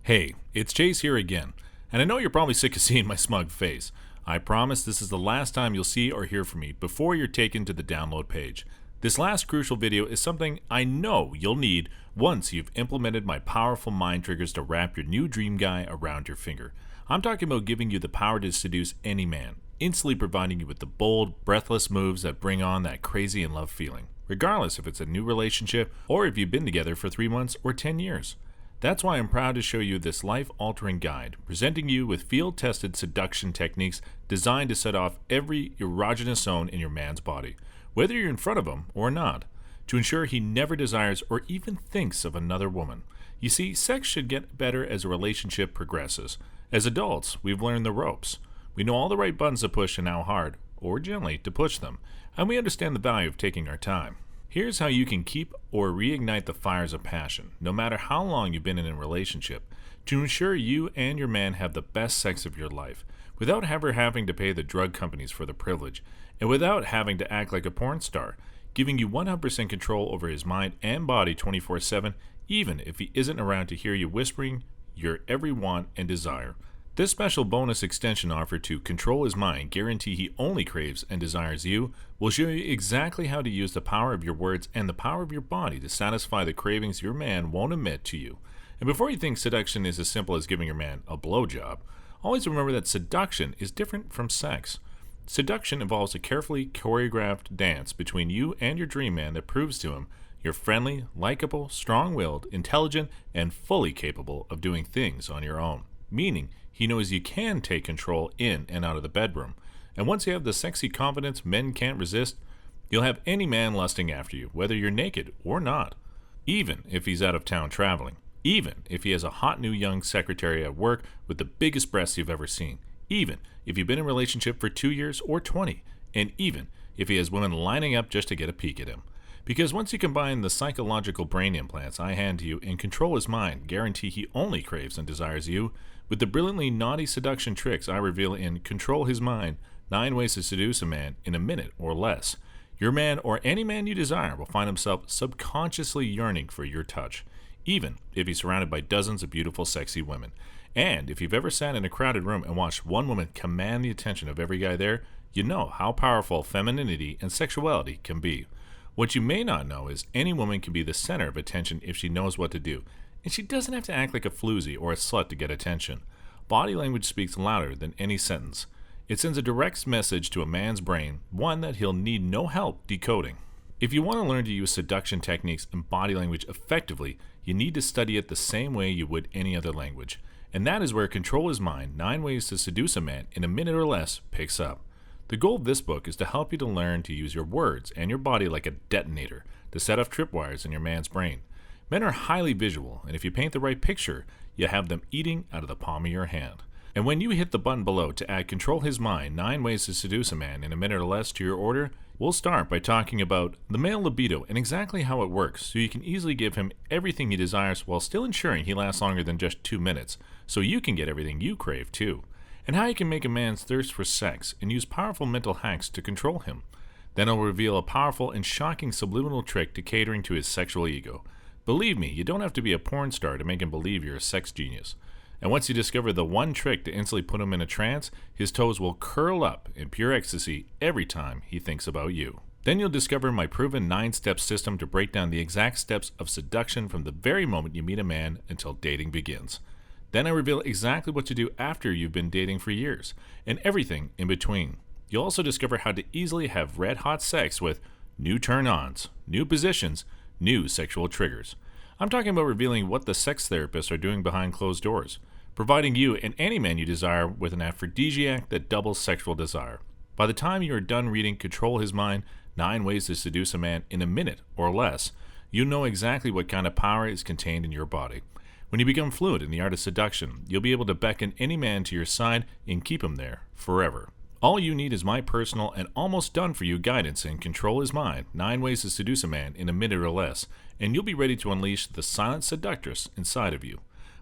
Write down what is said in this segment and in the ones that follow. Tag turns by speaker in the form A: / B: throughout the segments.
A: Hey, it's Chase here again, and I know you're probably sick of seeing my smug face. I promise this is the last time you'll see or hear from me before you're taken to the download page. This last crucial video is something I know you'll need once you've implemented my powerful mind triggers to wrap your new dream guy around your finger. I'm talking about giving you the power to seduce any man, instantly providing you with the bold, breathless moves that bring on that crazy in love feeling, regardless if it's a new relationship or if you've been together for 3 months or 10 years. That's why I'm proud to show you this life-altering guide, presenting you with field-tested seduction techniques designed to set off every erogenous zone in your man's body, whether you're in front of him or not, to ensure he never desires or even thinks of another woman. You see, sex should get better as a relationship progresses. As adults, we've learned the ropes. We know all the right buttons to push and how hard, or gently, to push them, and we understand the value of taking our time. Here's how you can keep or reignite the fires of passion, no matter how long you've been in a relationship, to ensure you and your man have the best sex of your life, without ever having to pay the drug companies for the privilege, and without having to act like a porn star, giving you 100% control over his mind and body 24/7, even if he isn't around to hear you whispering your every want and desire. This special bonus extension offer to control his mind, guarantee he only craves and desires you, will show you exactly how to use the power of your words and the power of your body to satisfy the cravings your man won't admit to you. And before you think seduction is as simple as giving your man a blowjob, always remember that seduction is different from sex. Seduction involves a carefully choreographed dance between you and your dream man that proves to him you're friendly, likable, strong-willed, intelligent, and fully capable of doing things on your own, meaning he knows you can take control in and out of the bedroom. And once you have the sexy confidence men can't resist, you'll have any man lusting after you, whether you're naked or not. Even if he's out of town traveling. Even if he has a hot new young secretary at work with the biggest breasts you've ever seen. Even if you've been in a relationship for 2 years or 20. And even if he has women lining up just to get a peek at him. Because once you combine the psychological brain implants I hand to you and control his mind, guarantee he only craves and desires you, with the brilliantly naughty seduction tricks I reveal in Control His Mind, 9 Ways to Seduce a Man in a Minute or Less, your man or any man you desire will find himself subconsciously yearning for your touch, even if he's surrounded by dozens of beautiful, sexy women. And if you've ever sat in a crowded room and watched one woman command the attention of every guy there, you know how powerful femininity and sexuality can be. What you may not know is any woman can be the center of attention if she knows what to do. And she doesn't have to act like a floozy or a slut to get attention. Body language speaks louder than any sentence. It sends a direct message to a man's brain, one that he'll need no help decoding. If you want to learn to use seduction techniques and body language effectively, you need to study it the same way you would any other language. And that is where Control His Mind, 9 Ways to Seduce a Man in a Minute or Less picks up. The goal of this book is to help you to learn to use your words and your body like a detonator to set off tripwires in your man's brain. Men are highly visual, and if you paint the right picture, you have them eating out of the palm of your hand. And when you hit the button below to add Control His Mind, 9 Ways to Seduce a Man in a Minute or Less to your order, we'll start by talking about the male libido and exactly how it works, so you can easily give him everything he desires while still ensuring he lasts longer than just 2 minutes, so you can get everything you crave too. And how you can make a man's thirst for sex and use powerful mental hacks to control him. Then I'll reveal a powerful and shocking subliminal trick to catering to his sexual ego. Believe me, you don't have to be a porn star to make him believe you're a sex genius. And once you discover the one trick to instantly put him in a trance, his toes will curl up in pure ecstasy every time he thinks about you. Then you'll discover my proven 9-step system to break down the exact steps of seduction from the very moment you meet a man until dating begins. Then I reveal exactly what to do after you've been dating for years, and everything in between. You'll also discover how to easily have red-hot sex with new turn-ons, new positions, new sexual triggers. I'm talking about revealing what the sex therapists are doing behind closed doors, providing you and any man you desire with an aphrodisiac that doubles sexual desire. By the time you are done reading Control His Mind, 9 Ways to Seduce a Man in a Minute or Less, you know exactly what kind of power is contained in your body. When you become fluent in the art of seduction, you'll be able to beckon any man to your side and keep him there forever. All you need is my personal and almost done-for-you guidance in Control His Mind, 9 Ways to Seduce a Man in a Minute or Less, and you'll be ready to unleash the silent seductress inside of you.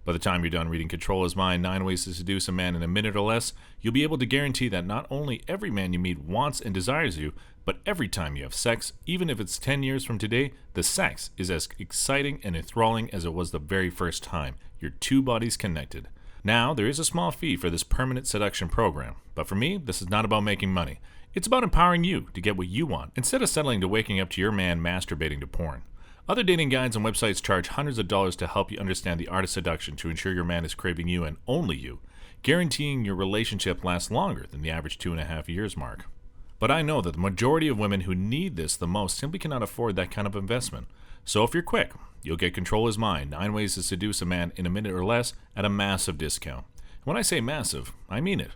A: By the time you're done reading Control His Mind, 9 Ways to Seduce a Man in a Minute or Less, you'll be able to guarantee that not only every man you meet wants and desires you, but every time you have sex, even if it's 10 years from today, the sex is as exciting and enthralling as it was the very first time your two bodies connected. Now, there is a small fee for this permanent seduction program, but for me, this is not about making money. It's about empowering you to get what you want, instead of settling to waking up to your man masturbating to porn. Other dating guides and websites charge hundreds of dollars to help you understand the art of seduction to ensure your man is craving you and only you, guaranteeing your relationship lasts longer than the average 2.5 years mark. But I know that the majority of women who need this the most simply cannot afford that kind of investment. So if you're quick, you'll get Control His Mind, 9 Ways to Seduce a Man in a Minute or Less at a massive discount. And when I say massive, I mean it.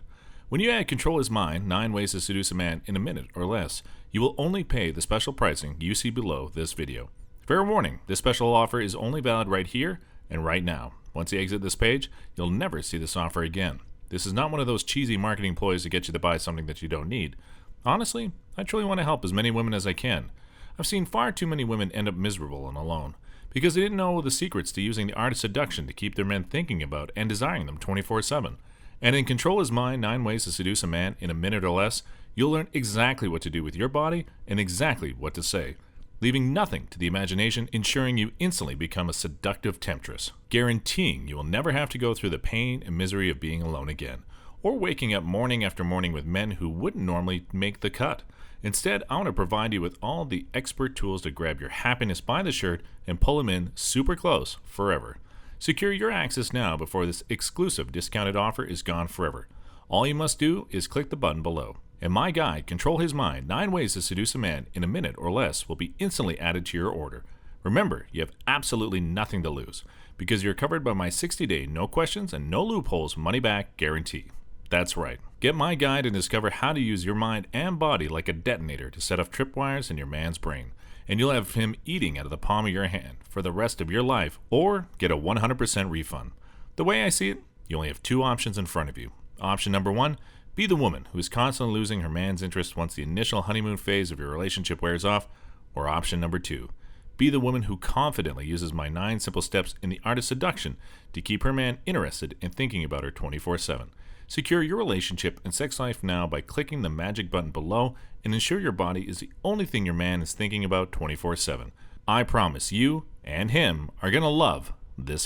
A: When you add Control His Mind, 9 Ways to Seduce a Man in a Minute or Less, you will only pay the special pricing you see below this video. Fair warning, this special offer is only valid right here and right now. Once you exit this page, you'll never see this offer again. This is not one of those cheesy marketing ploys to get you to buy something that you don't need. Honestly, I truly want to help as many women as I can. I've seen far too many women end up miserable and alone because they didn't know the secrets to using the art of seduction to keep their men thinking about and desiring them 24/7. And in Control His Mind, 9 Ways to Seduce a Man in a Minute or Less, you'll learn exactly what to do with your body and exactly what to say, leaving nothing to the imagination, ensuring you instantly become a seductive temptress, guaranteeing you will never have to go through the pain and misery of being alone again, or waking up morning after morning with men who wouldn't normally make the cut. Instead, I want to provide you with all the expert tools to grab your happiness by the shirt and pull them in super close forever. Secure your access now before this exclusive discounted offer is gone forever. All you must do is click the button below. And my guide, Control His Mind, 9 Ways to Seduce a Man in a Minute or Less, will be instantly added to your order. Remember, you have absolutely nothing to lose, because you're covered by my 60-day no questions and no loopholes money-back guarantee. That's right. Get my guide and discover how to use your mind and body like a detonator to set off tripwires in your man's brain. And you'll have him eating out of the palm of your hand for the rest of your life, or get a 100% refund. The way I see it, you only have two options in front of you. Option number 1, be the woman who is constantly losing her man's interest once the initial honeymoon phase of your relationship wears off. Or option number 2, be the woman who confidently uses my 9 simple steps in the art of seduction to keep her man interested and thinking about her 24/7. Secure your relationship and sex life now by clicking the magic button below and ensure your body is the only thing your man is thinking about 24/7. I promise you and him are going to love this